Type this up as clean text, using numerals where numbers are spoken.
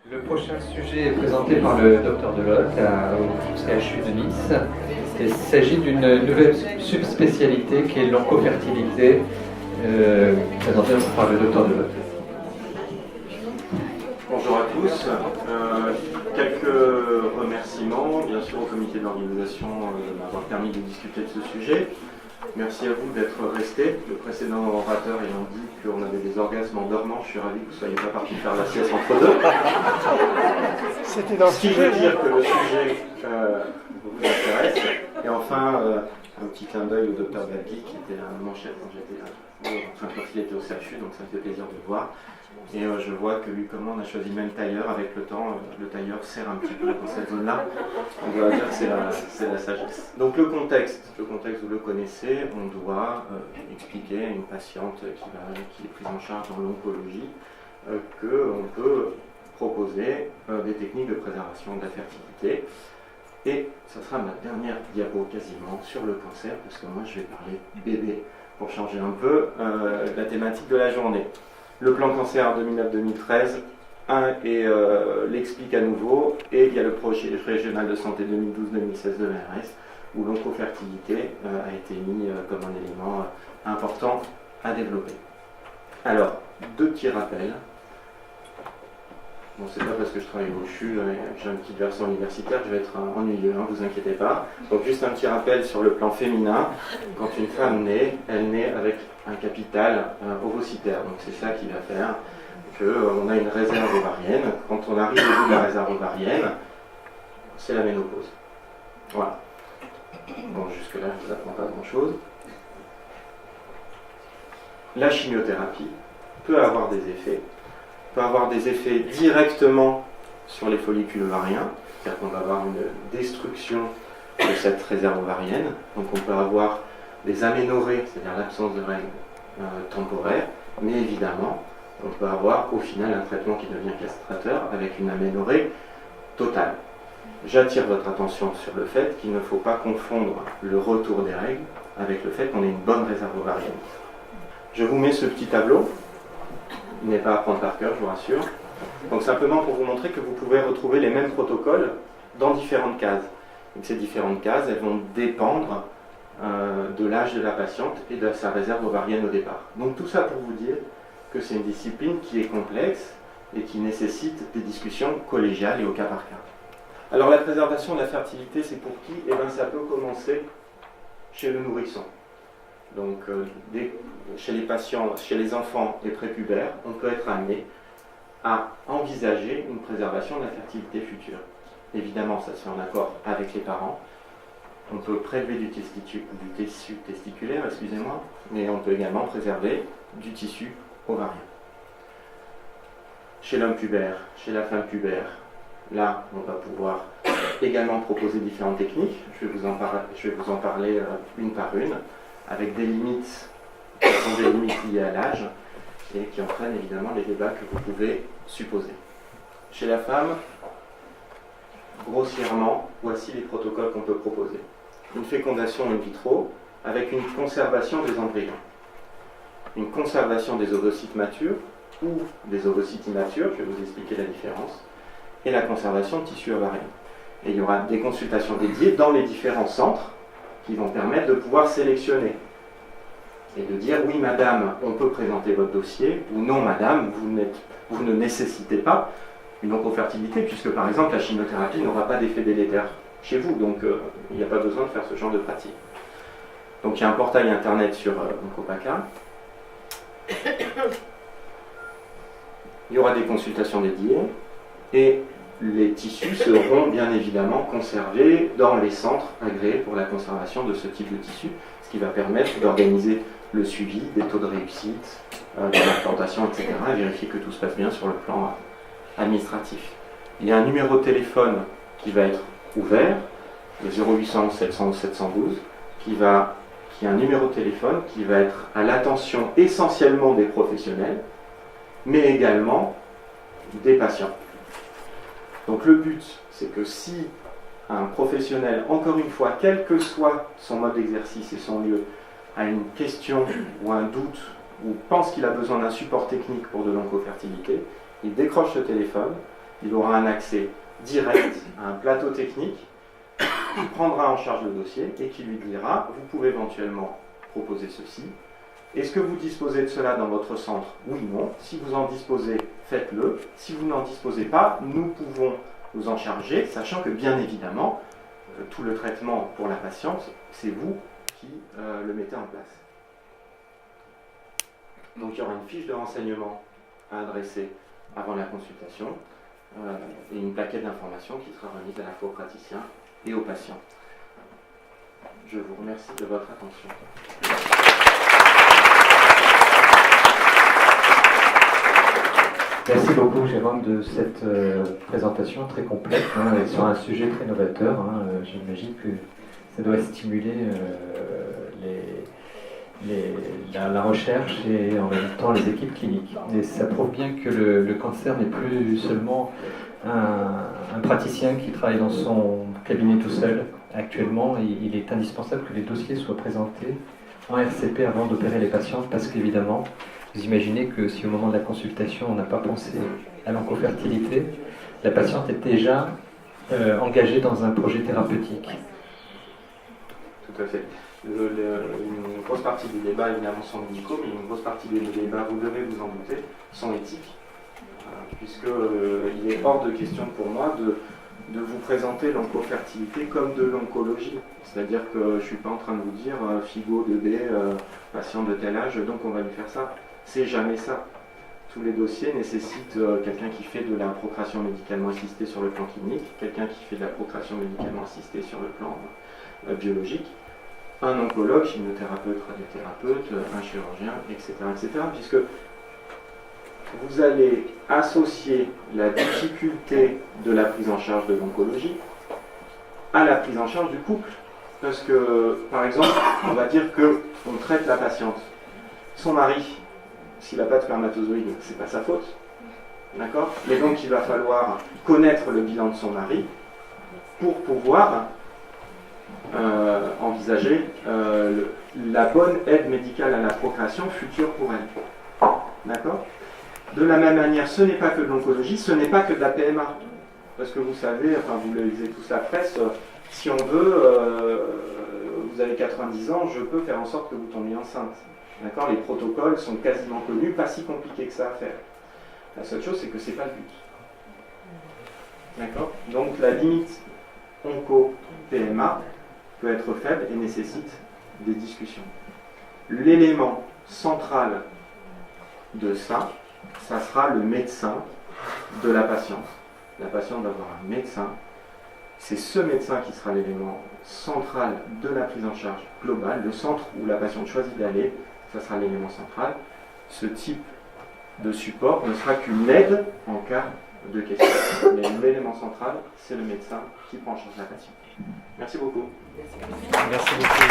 Le prochain sujet est présenté par le Dr Delotte au CHU de Nice. Il s'agit d'une nouvelle subspécialité qui est l'oncofertilité, présentée par le Dr Delotte. Bonjour à tous. Quelques remerciements, bien sûr, au comité d'organisation de m'avoir permis de discuter de ce sujet. Merci à vous d'être restés. Le précédent orateur ayant dit qu'on avait des orgasmes en dormant, je suis ravi que vous ne soyez pas partis faire la sieste entre deux. C'était dans le Ce qui sujet. veut dire que le sujet vous intéresse. Et enfin, un petit clin d'œil au docteur Badgui qui était à mon chef quand j'étais quand il était au CHU, donc ça me fait plaisir de le voir. Et je vois que lui comme moi on a choisi le même tailleur. Avec le temps, le tailleur sert un petit peu dans cette zone-là. On doit dire que c'est la sagesse. Donc le contexte vous le connaissez. On doit expliquer à une patiente qui est prise en charge dans l'oncologie qu'on peut proposer des techniques de préservation de la fertilité. Et ça sera ma dernière diapo quasiment sur le cancer, parce que moi je vais parler bébé pour changer un peu la thématique de la journée. Le plan cancer 2009-2013 l'explique à nouveau, et il y a le projet régional de santé 2012-2016 de l'ARS, où l'oncofertilité a été mis comme un élément important à développer. Alors, deux petits rappels. Bon, c'est pas parce que je travaille au CHU et que j'ai une petite version universitaire que je vais être ennuyeux, hein, vous inquiétez pas. Donc juste un petit rappel sur le plan féminin. Quand une femme naît, elle naît avec un capital ovocytaire. Donc c'est ça qui va faire qu'on a une réserve ovarienne. Quand on arrive au bout de la réserve ovarienne, c'est la ménopause. Voilà. Bon, jusque-là, je ne vous apprends pas grand-chose. La chimiothérapie peut avoir des effets. Peut avoir des effets directement sur les follicules ovariens, c'est-à-dire qu'on va avoir une destruction de cette réserve ovarienne, donc on peut avoir des aménorrhées, c'est-à-dire l'absence de règles temporaires, mais évidemment, on peut avoir au final un traitement qui devient castrateur avec une aménorrhée totale. J'attire votre attention sur le fait qu'il ne faut pas confondre le retour des règles avec le fait qu'on ait une bonne réserve ovarienne. Je vous mets ce petit tableau. Il n'est pas à prendre par cœur, je vous rassure. Donc simplement pour vous montrer que vous pouvez retrouver les mêmes protocoles dans différentes cases. Donc ces différentes cases, elles vont dépendre de l'âge de la patiente et de sa réserve ovarienne au départ. Donc tout ça pour vous dire que c'est une discipline qui est complexe et qui nécessite des discussions collégiales et au cas par cas. Alors la préservation de la fertilité, c'est pour qui? Eh bien ça peut commencer chez le nourrisson. Donc, chez les patients, chez les enfants et prépubères, on peut être amené à envisager une préservation de la fertilité future. Évidemment, ça se fait en accord avec les parents. On peut prélever du tissu testiculaire, excusez-moi, mais on peut également préserver du tissu ovarien. Chez l'homme pubère, chez la femme pubère, là, on va pouvoir également proposer différentes techniques. Je vais vous en parler une par une, avec des limites qui sont des limites liées à l'âge et qui entraînent évidemment les débats que vous pouvez supposer. Chez la femme, grossièrement, voici les protocoles qu'on peut proposer. Une fécondation in vitro avec une conservation des embryons, une conservation des ovocytes matures ou des ovocytes immatures, je vais vous expliquer la différence, et la conservation de tissu ovarien. Et il y aura des consultations dédiées dans les différents centres qui vont permettre de pouvoir sélectionner et de dire oui madame, on peut présenter votre dossier, ou non madame, vous ne nécessitez pas une oncofertilité, puisque par exemple la chimiothérapie n'aura pas d'effet délétère chez vous, donc il n'y a pas besoin de faire ce genre de pratique. Donc il y a un portail internet sur Oncopaca. Il y aura des consultations dédiées et les tissus seront bien évidemment conservés dans les centres agréés pour la conservation de ce type de tissu, ce qui va permettre d'organiser le suivi des taux de réussite, de l'implantation, etc. et vérifier que tout se passe bien sur le plan administratif. Il y a un numéro de téléphone qui va être ouvert, le 0800 711 712, qui est un numéro de téléphone qui va être à l'attention essentiellement des professionnels, mais également des patients. Donc le but, c'est que si un professionnel, encore une fois, quel que soit son mode d'exercice et son lieu, a une question ou un doute, ou pense qu'il a besoin d'un support technique pour de l'oncofertilité, il décroche le téléphone il aura un accès direct à un plateau technique qui prendra en charge le dossier et qui lui dira, vous pouvez éventuellement proposer ceci. Est-ce que vous disposez de cela dans votre centre? Oui, non. Si vous en disposez, faites-le. Si vous n'en disposez pas, nous pouvons nous en charger, sachant que bien évidemment, tout le traitement pour la patiente, c'est vous qui le mettez en place. Donc il y aura une fiche de renseignement à adresser avant la consultation et une plaquette d'informations qui sera remise à la fois aux praticiens et aux patients. Je vous remercie de votre attention. Merci beaucoup Jérôme de cette présentation très complète et sur un sujet très novateur. J'imagine que ça doit stimuler la recherche et en même temps les équipes cliniques. Et ça prouve bien que le cancer n'est plus seulement un praticien qui travaille dans son cabinet tout seul. Actuellement, il est indispensable que les dossiers soient présentés en RCP avant d'opérer les patientes parce qu'évidemment, vous imaginez que si au moment de la consultation on n'a pas pensé à l'oncofertilité, la patiente est déjà engagée dans un projet thérapeutique. Tout à fait. Une grosse partie des débats évidemment sont médicaux, mais une grosse partie des débats, vous devez vous en douter, sont éthiques, puisqu'il est hors de question pour moi de vous présenter l'oncofertilité comme de l'oncologie. C'est-à-dire que je ne suis pas en train de vous dire figo de B, patient de tel âge, donc on va lui faire ça. C'est jamais ça. Tous les dossiers nécessitent quelqu'un qui fait de la procréation médicalement assistée sur le plan clinique, quelqu'un qui fait de la procréation médicalement assistée sur le plan biologique, un oncologue, chimiothérapeute, radiothérapeute, un chirurgien, etc., etc., puisque vous allez associer la difficulté de la prise en charge de l'oncologie à la prise en charge du couple. Parce que, par exemple, on va dire qu'on traite la patiente. Son mari, s'il n'a pas de spermatozoïde, c'est pas sa faute. D'accord? Mais donc il va falloir connaître le bilan de son mari pour pouvoir envisager la bonne aide médicale à la procréation future pour elle. D'accord? De la même manière, ce n'est pas que de l'oncologie, ce n'est pas que de la PMA. Parce que vous savez, enfin vous lisez tous la presse, si on veut, vous avez 90 ans, je peux faire en sorte que vous tombiez enceinte. D'accord? Les protocoles sont quasiment connus, pas si compliqués que ça à faire. La seule chose, c'est que ce n'est pas le but. D'accord? Donc la limite onco-PMA peut être faible et nécessite des discussions. L'élément central de ça, ça sera le médecin de la patiente. La patiente va avoir un médecin. C'est ce médecin qui sera l'élément central de la prise en charge globale. Le centre où la patiente choisit d'aller, ça sera l'élément central. Ce type de support ne sera qu'une aide en cas de question. Mais l'élément central, c'est le médecin qui prend en charge la patiente. Merci beaucoup. Merci beaucoup.